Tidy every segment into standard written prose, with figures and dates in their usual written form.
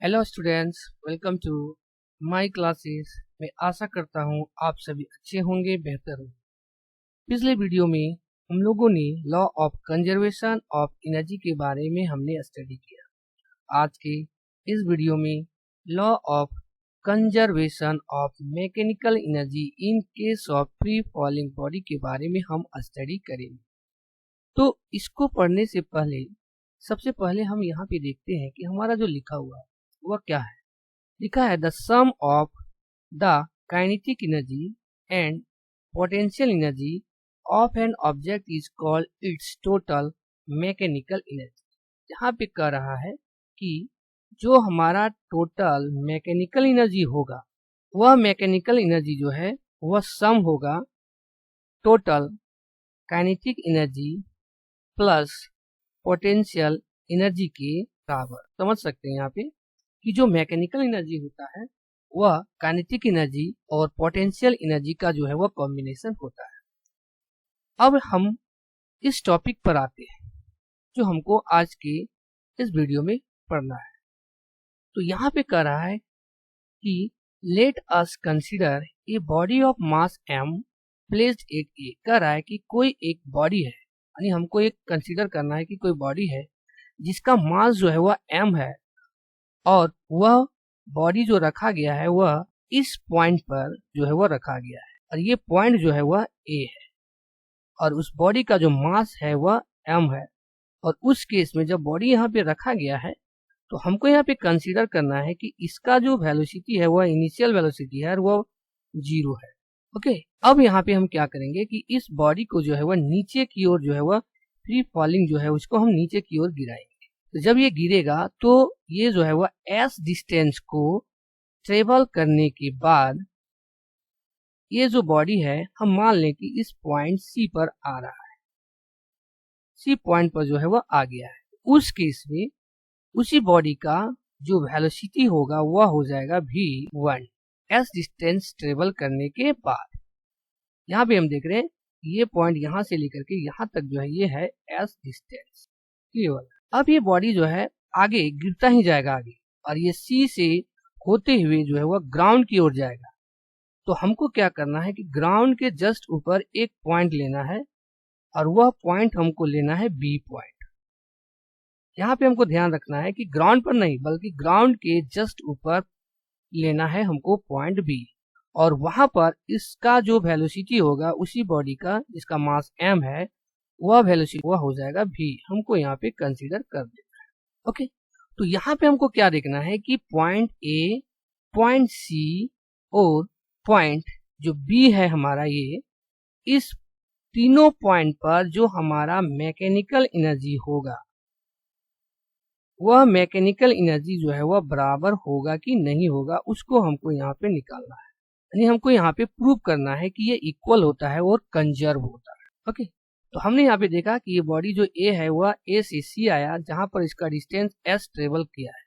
Hello students, welcome to my classes. मैं आशा करता हूँ आप सभी अच्छे होंगे, बेहतर होंगे। पिछले वीडियो में हम लोगों ने law of conservation of energy के बारे में हमने स्टडी किया। आज के इस वीडियो में law of conservation of mechanical energy in case of free falling body के बारे में हम स्टडी करेंगे। तो इसको पढ़ने से पहले सबसे पहले हम यहाँ पे देखते हैं कि हमारा जो लिखा हुआ है वह क्या है। लिखा है the sum of the kinetic energy and potential energy of an object is called its total mechanical energy. यहाँ पे कह रहा है कि जो हमारा टोटल मैकेनिकल एनर्जी होगा वह मैकेनिकल एनर्जी जो है वह सम होगा total kinetic energy plus potential energy के बराबर। समझ सकते हैं यहाँ पे कि जो मैकेनिकल एनर्जी होता है वह काइनेटिक एनर्जी और पोटेंशियल एनर्जी का जो है वह कॉम्बिनेशन होता है। अब हम इस टॉपिक पर आते हैं जो हमको आज के इस वीडियो में पढ़ना है। तो यहाँ पे कह रहा है कि let us consider a body of mass m placed at A. कह रहा है कि कोई एक बॉडी है, यानी हमको एक कंसीडर करना है कि कोई बॉडी है जिसका मास जो है वह m है और वह बॉडी जो रखा गया है वह इस पॉइंट पर जो है वह रखा गया है और ये पॉइंट जो है वह ए है और उस बॉडी का जो मास है वह m है। और उस केस में जब बॉडी यहाँ पे रखा गया है तो हमको यहाँ पे कंसीडर करना है कि इसका जो वेलोसिटी है वह इनिशियल वेलोसिटी है और वह 0 है। ओके, अब यहाँ पे हम क्या करेंगे कि इस बॉडी को जो है वह नीचे की ओर जो है वह फ्री फॉलिंग जो है उसको हम नीचे की ओर गिराएंगे। तो जब ये गिरेगा तो ये जो है वह s डिस्टेंस को ट्रेवल करने के बाद ये जो बॉडी है हम मान लें कि इस पॉइंट C पर आ रहा है, C पॉइंट पर जो है वह आ गया है। उस केस में उसी बॉडी का जो वेलोसिटी होगा वह हो जाएगा v1 s डिस्टेंस ट्रेवल करने के बाद। यहाँ पे हम देख रहे हैं ये पॉइंट यहाँ से लेकर के यहाँ तक जो है ये है s डिस्टेंस केवल। अब ये बॉडी जो है आगे गिरता ही जाएगा आगे और ये C से होते हुए जो है वह ग्राउंड की ओर जाएगा। तो हमको क्या करना है कि ग्राउंड के जस्ट ऊपर एक पॉइंट लेना है और वह पॉइंट हमको लेना है B पॉइंट। यहाँ पे हमको ध्यान रखना है कि ग्राउंड पर नहीं बल्कि ग्राउंड के जस्ट ऊपर लेना है हमको पॉइंट B और वहां पर इसका जो वेलोसिटी होगा उसी बॉडी का जिसका मास m है वह वेलोसिटी वह हो जाएगा v। हमको यहाँ पे कंसीडर कर देना है। ओके, तो यहाँ पे हमको क्या देखना है कि पॉइंट A, पॉइंट C और पॉइंट जो B है हमारा, ये इस तीनों पॉइंट पर जो हमारा मैकेनिकल एनर्जी होगा वह मैकेनिकल एनर्जी जो है वह बराबर होगा कि नहीं होगा उसको हमको यहाँ पे निकालना है। यानी हमको यहाँ पे प्रूव करना है कि ये इक्वल होता है और कंजर्व होता है। ओके, तो हमने यहाँ पे देखा कि ये बॉडी जो A है वह A से C आया जहां पर इसका डिस्टेंस S ट्रेवल किया है।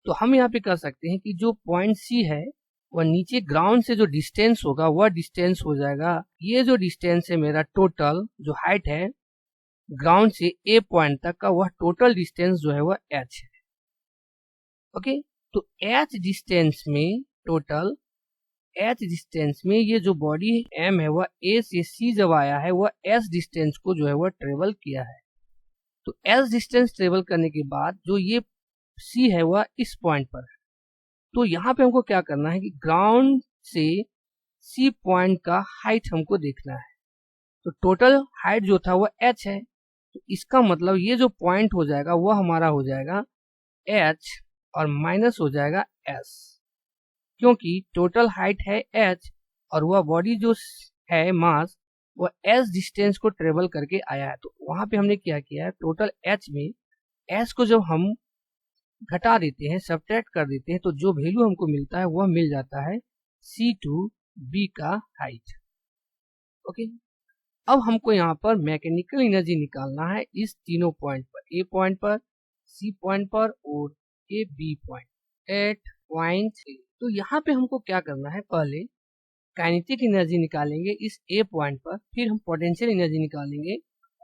तो हम यहाँ पे कर सकते हैं कि जो पॉइंट C है वह नीचे ग्राउंड से जो डिस्टेंस होगा वह डिस्टेंस हो जाएगा, ये जो डिस्टेंस है मेरा टोटल जो हाइट है ग्राउंड से A पॉइंट तक का वह टोटल डिस्टेंस जो है वह h है। ओके, तो h डिस्टेंस में टोटल h डिस्टेंस में ये जो बॉडी m है वह A से C जब आया है वह s डिस्टेंस को जो है वह ट्रेवल किया है। तो s डिस्टेंस ट्रेवल करने के बाद जो ये C है वह इस पॉइंट पर है। तो यहाँ पे हमको क्या करना है कि ग्राउंड से C पॉइंट का हाइट हमको देखना है। तो टोटल हाइट जो था वह h है, तो इसका मतलब ये जो पॉइंट हो जाएगा वह हमारा हो जाएगा h और माइनस हो जाएगा s, क्योंकि टोटल हाइट है h और वह बॉडी जो है मास वह s डिस्टेंस को ट्रेवल करके आया है। तो वहां पे हमने क्या किया है, टोटल h में s को जब हम घटा देते हैं, सब्ट्रैक्ट कर देते हैं, तो जो वैल्यू हमको मिलता है वह मिल जाता है C2B का हाइट। ओके, अब हमको यहाँ पर मैकेनिकल एनर्जी निकालना है इस तीनों पॉइंट पर, A पॉइंट पर, C पॉइंट पर और B point at point C। तो यहाँ पे हमको क्या करना है, पहले काइनेटिक एनर्जी निकालेंगे इस A पॉइंट पर, फिर हम पोटेंशियल एनर्जी निकालेंगे।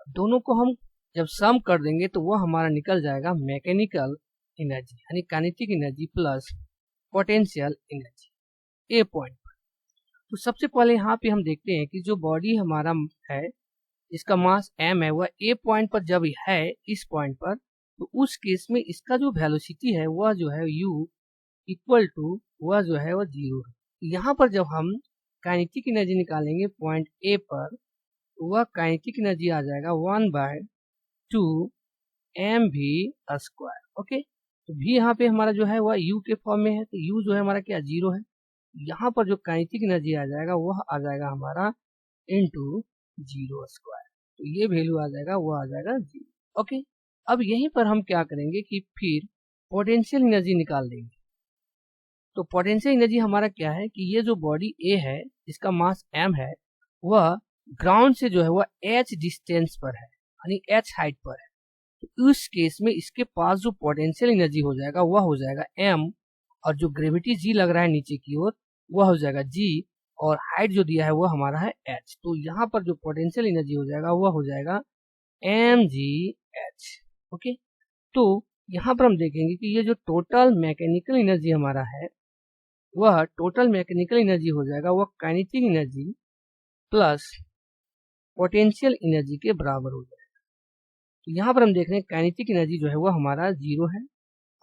दोनों को हम जब सम कर देंगे तो वह हमारा निकल जाएगा मैकेनिकल एनर्जी यानी kinetic energy plus potential energy A point पर। तो सबसे पहले यहाँ पे हम देखते हैं कि जो बॉडी हमारा है इसका मास m है वह ए पॉइंट पर जब है इस पॉइंट पर, तो उस केस में इसका जो वेलोसिटी है वह जो है u इक्वल टू वह जो है वह 0 है। यहाँ पर जब हम काइनेटिक एनर्जी निकालेंगे पॉइंट ए पर, तो वह काइनेटिक एनर्जी आ जाएगा 1/2 mv²। ओके, तो v यहाँ पे हमारा जो है वह u के फॉर्म में है, तो u जो है हमारा क्या 0 है। यहाँ पर जो काइनेटिक एनर्जी आ जाएगा वह आ जाएगा हमारा इंटू 0², तो ये वैल्यू आ जाएगा वह आ जाएगा 0। ओके, अब यहीं पर हम क्या करेंगे कि फिर पोटेंशियल एनर्जी निकाल देंगे। तो पोटेंशियल एनर्जी हमारा क्या है कि ये जो बॉडी ए है जिसका मास m है वह ग्राउंड से जो है वह h डिस्टेंस पर है यानी h हाइट पर है। तो उस केस में इसके पास जो पोटेंशियल एनर्जी हो जाएगा वह हो जाएगा m, और जो ग्रेविटी g लग रहा है नीचे की ओर वह हो जाएगा g, और हाइट जो दिया है वह हमारा है h। तो यहाँ पर जो पोटेंशियल एनर्जी हो जाएगा वह हो जाएगा mgh। ओके, तो यहाँ पर हम देखेंगे कि ये जो टोटल मैकेनिकल एनर्जी हमारा है वह टोटल मैकेनिकल एनर्जी हो जाएगा वह kinetic energy plus potential energy के बराबर हो जाएगा। तो यहाँ पर हम देख रहे हैं काइनेटिक एनर्जी जो है वह हमारा 0 है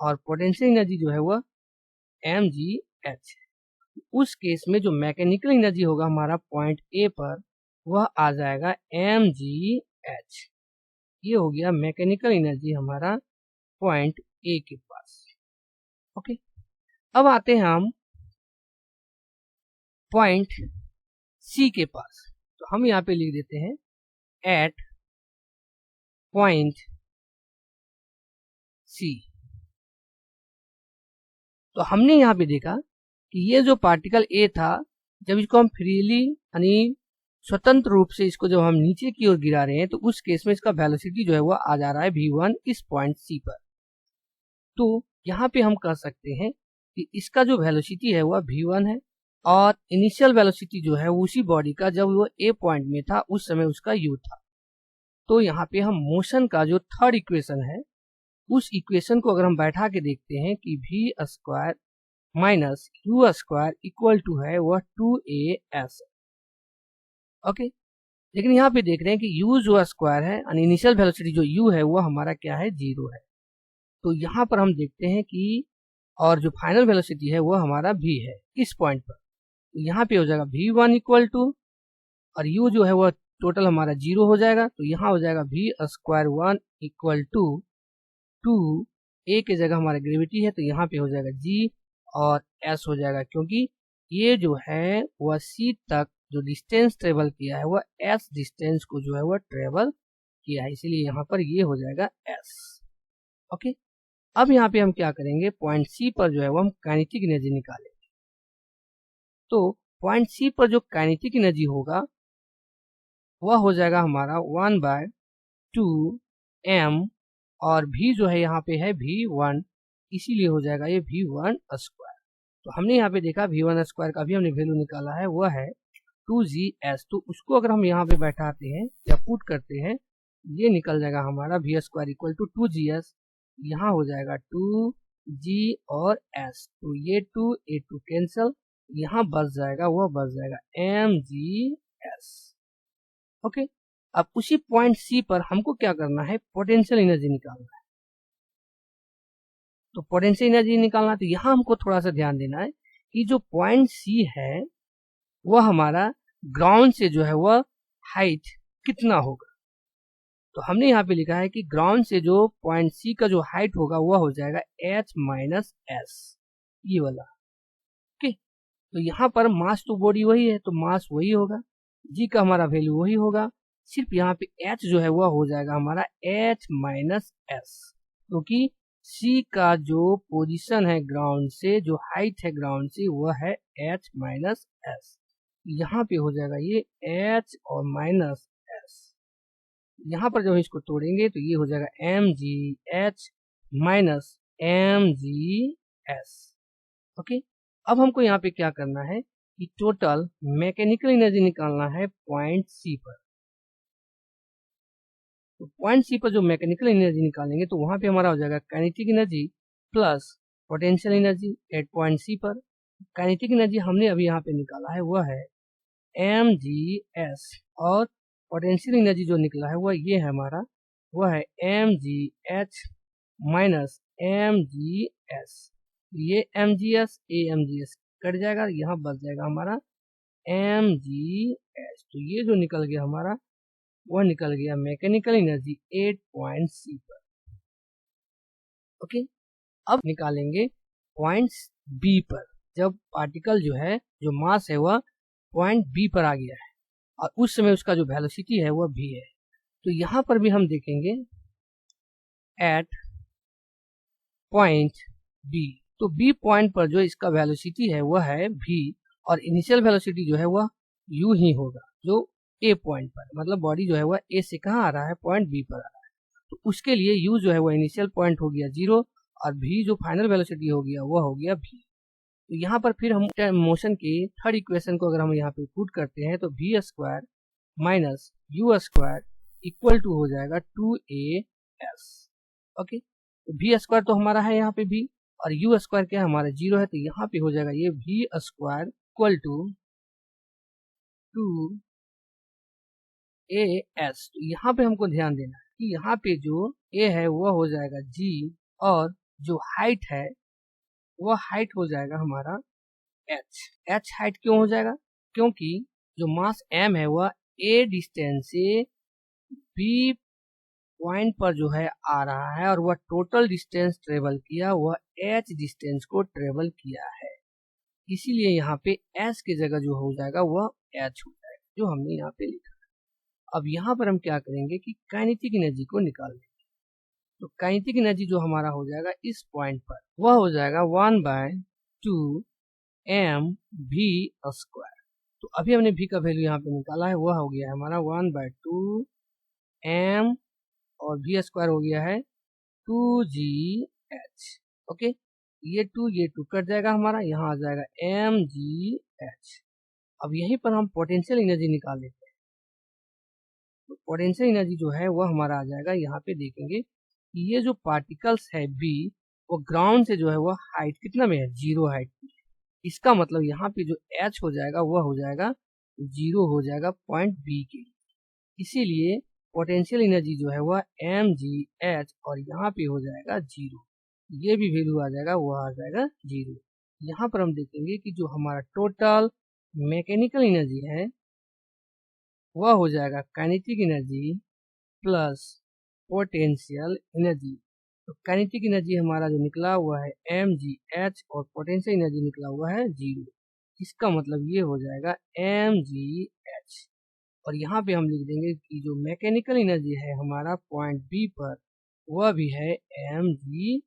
और पोटेंशियल एनर्जी जो है वह mgh है। उस केस में जो मैकेनिकल एनर्जी होगा हमारा पॉइंट ए पर वह आ जाएगा mgh। ये हो गया मैकेनिकल एनर्जी हमारा पॉइंट ए के पास। ओके, अब आते हैं हम पॉइंट सी के पास। तो हम यहाँ पे लिख देते हैं एट पॉइंट सी। तो हमने यहाँ पे देखा कि ये जो पार्टिकल ए था जब इसको हम फ्रीली यानी स्वतंत्र रूप से इसको जब हम नीचे की ओर गिरा रहे हैं तो उस केस में इसका वेलोसिटी जो है वो आ जा रहा है v1 इस पॉइंट सी पर। तो यहाँ पे हम कह सकते हैं कि इसका जो वेलोसिटी है वह v1 है और इनिशियल वेलोसिटी जो है उसी बॉडी का जब वो ए पॉइंट में था उस समय उसका u था। तो यहाँ पे हम मोशन का जो थर्ड इक्वेशन है उस इक्वेशन को अगर हम बैठा के देखते हैं कि v² minus u² equal to है वह 2as। ओके, लेकिन यहाँ पे देख रहे हैं कि u जो स्क्वायर है और इनिशियल वेलोसिटी जो u है वो हमारा क्या है 0 है। तो यहाँ पर हम देखते हैं कि और जो फाइनल वेलोसिटी है वो हमारा v है इस पॉइंट पर। तो यहाँ पे हो जाएगा v1 इक्वल टू और u जो है वह टोटल हमारा 0 हो जाएगा। तो यहाँ हो जाएगा v² 1 इक्वल टू 2 a के जगह हमारा ग्रेविटी है तो यहाँ पे हो जाएगा g और s हो जाएगा, क्योंकि ये जो है वह c तक जो डिस्टेंस ट्रेवल किया है वह s डिस्टेंस को जो है वह ट्रेवल किया है, इसीलिए यहाँ पर ये हो जाएगा s। ओके, अब यहाँ पे हम क्या करेंगे पॉइंट सी पर जो है वो हम काइनेटिक एनर्जी निकालेंगे। तो पॉइंट सी पर जो काइनेटिक एनर्जी होगा वह हो जाएगा हमारा 1/2 m और v जो है यहाँ पे है v1, इसीलिए हो जाएगा ये v1²। तो हमने यहाँ पे देखा v1² का भी हमने वैल्यू निकाला है वह है 2gs। तो उसको अगर हम यहाँ पे बैठाते हैं या पुट करते हैं ये निकल जाएगा हमारा v² इक्वल टू 2gs। यहाँ हो जाएगा 2g और s, तो ये 2 कैंसल, यहाँ बच जाएगा वह बच जाएगा mgs। ओके, अब उसी पॉइंट सी पर हमको क्या करना है पोटेंशियल एनर्जी निकालना है। तो पोटेंशियल एनर्जी निकालना है तो यहाँ हमको थोड़ा सा ध्यान देना है कि जो पॉइंट सी है वह हमारा ग्राउंड से जो है वह हाइट कितना होगा। तो हमने यहाँ पे लिखा है कि ग्राउंड से जो पॉइंट सी का जो हाइट होगा वह हो जाएगा h माइनस s, ये वाला। ओके, तो यहाँ पर मास तो बॉडी वही है तो मास वही होगा, g का हमारा वैल्यू वही होगा, सिर्फ यहाँ पे h जो है वह हो जाएगा हमारा h माइनस s, क्योंकि c का जो पोजीशन है ग्राउंड से जो हाइट है ग्राउंड से वह है h माइनस s। यहाँ पे हो जाएगा ये h और माइनस s, यहाँ पर जब इसको तोड़ेंगे तो ये हो जाएगा mgh माइनस mgs। ओके, अब हमको यहाँ पे क्या करना है कि टोटल मैकेनिकल एनर्जी निकालना है पॉइंट सी पर। तो पॉइंट सी पर जो मैकेनिकल एनर्जी निकालेंगे तो वहां पे हमारा हो जाएगा kinetic energy plus potential energy at point C पर। काइनेटिक एनर्जी हमने अभी यहाँ पे निकाला है वह है mgs, और पोटेंशियल एनर्जी जो निकला है वह ये है हमारा, वह है mgh माइनस mgs। ये mgs amgs कट जाएगा, यहाँ बच जाएगा हमारा mgh। तो ये जो निकल गया हमारा वह निकल गया मैकेनिकल एनर्जी 8 पॉइंट सी पर। ओके, अब निकालेंगे पॉइंट बी पर, जब पार्टिकल जो है, जो मास है वह पॉइंट बी पर आ गया है और उस समय उसका जो वेलोसिटी है वह v है। तो यहाँ पर भी हम देखेंगे एट पॉइंट बी, तो बी पॉइंट पर जो इसका वेलोसिटी है वह है v, और इनिशियल वेलोसिटी जो है वह u ही होगा, जो ए पॉइंट पर, मतलब बॉडी जो है वह ए से कहाँ आ रहा है, पॉइंट बी पर आ रहा है। तो उसके लिए u जो है वह इनिशियल पॉइंट हो गया 0, और v जो फाइनल वेलोसिटी हो गया वह हो गया v। तो यहाँ पर फिर हम मोशन के थर्ड इक्वेशन को अगर हम यहाँ पे पुट करते हैं तो v square minus u square equal to हो जाएगा 2as। ओके, तो v स्क्वायर तो हमारा है यहाँ पे v, और u स्क्वायर क्या है हमारा 0 है, तो यहाँ पे हो जाएगा ये v square equal to 2as। तो यहाँ पे हमको ध्यान देना है कि यहाँ पे जो a है वह हो जाएगा g, और जो हाइट है वह हाइट हो जाएगा हमारा h हाइट क्यों हो जाएगा, क्योंकि जो मास m है वह a डिस्टेंस से b पॉइंट पर जो है आ रहा है, और वह टोटल डिस्टेंस ट्रेवल किया वह h डिस्टेंस को ट्रेवल किया है, इसीलिए यहाँ पे s की जगह जो हो जाएगा वह h हो जाएगा, जो हमने यहाँ पे लिखा। अब यहाँ पर हम क्या करेंगे कि काइनेटिक एनर्जी को निकाल लेंगे। तो काइनेटिक एनर्जी जो हमारा हो जाएगा इस पॉइंट पर वह हो जाएगा 1/2 mv स्क्वायर। तो अभी हमने v का वैल्यू यहाँ पे निकाला है, वह हो गया है हमारा 1/2 m, और v स्क्वायर हो गया है 2gh। ओके, ये 2 कट जाएगा हमारा, यहाँ आ जाएगा mgh। अब यहीं पर हम पोटेंशियल एनर्जी निकाल लेते हैं। तो पोटेंशियल एनर्जी जो है वह हमारा आ जाएगा, यहाँ पे देखेंगे कि ये जो पार्टिकल्स है b, वो ग्राउंड से जो है वह हाइट कितना में है, 0 हाइट में। इसका मतलब यहाँ पे जो h हो जाएगा वह हो जाएगा 0 हो जाएगा पॉइंट बी के, इसीलिए पोटेंशियल एनर्जी जो है वह mgh, और यहाँ पे हो जाएगा 0, ये भी वैल्यू आ जाएगा, वह आ जाएगा 0। यहाँ पर हम देखेंगे कि जो हमारा टोटल मैकेनिकल एनर्जी है वह हो जाएगा kinetic energy plus potential energy. तो काइनेटिक एनर्जी हमारा जो निकला हुआ है mgh, और पोटेंशियल एनर्जी निकला हुआ है 0, इसका मतलब ये हो जाएगा mgh। और यहाँ पे हम लिख देंगे कि जो मैकेनिकल एनर्जी है हमारा पॉइंट बी पर वह भी है mgh।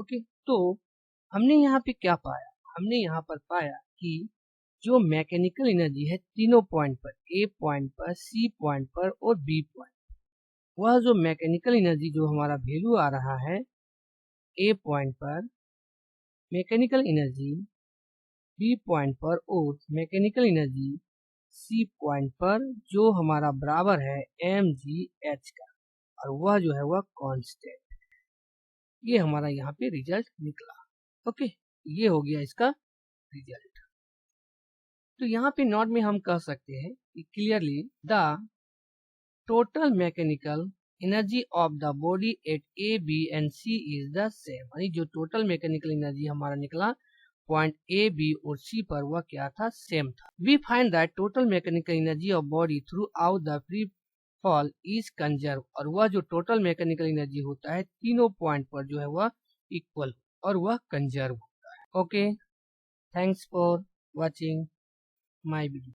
ओके, तो हमने यहाँ पे क्या पाया, हमने यहाँ पर पाया कि जो मैकेनिकल एनर्जी है तीनों पॉइंट पर, ए पॉइंट पर, सी पॉइंट पर और बी पॉइंट, वह जो मैकेनिकल एनर्जी जो हमारा वैल्यू आ रहा है ए पॉइंट पर मैकेनिकल एनर्जी, बी पॉइंट पर और मैकेनिकल एनर्जी सी पॉइंट पर, जो हमारा बराबर है mgh का, और वह जो है वह कांस्टेंट। ये हमारा यहाँ पे रिजल्ट निकला। ओके, ये हो गया इसका रिजल्ट। तो यहाँ पे नोट में हम कह सकते हैं कि clearly the total mechanical energy of the body at A B and C is the same, यानी जो टोटल मैकेनिकल एनर्जी हमारा निकला पॉइंट ए बी और सी पर वह क्या था, सेम था। We find that total mechanical energy of body throughout the free fall is conserve, और वह जो टोटल मैकेनिकल एनर्जी होता है तीनों पॉइंट पर जो है वह इक्वल और वह कंजर्व होता है। Okay, thanks for watching my video.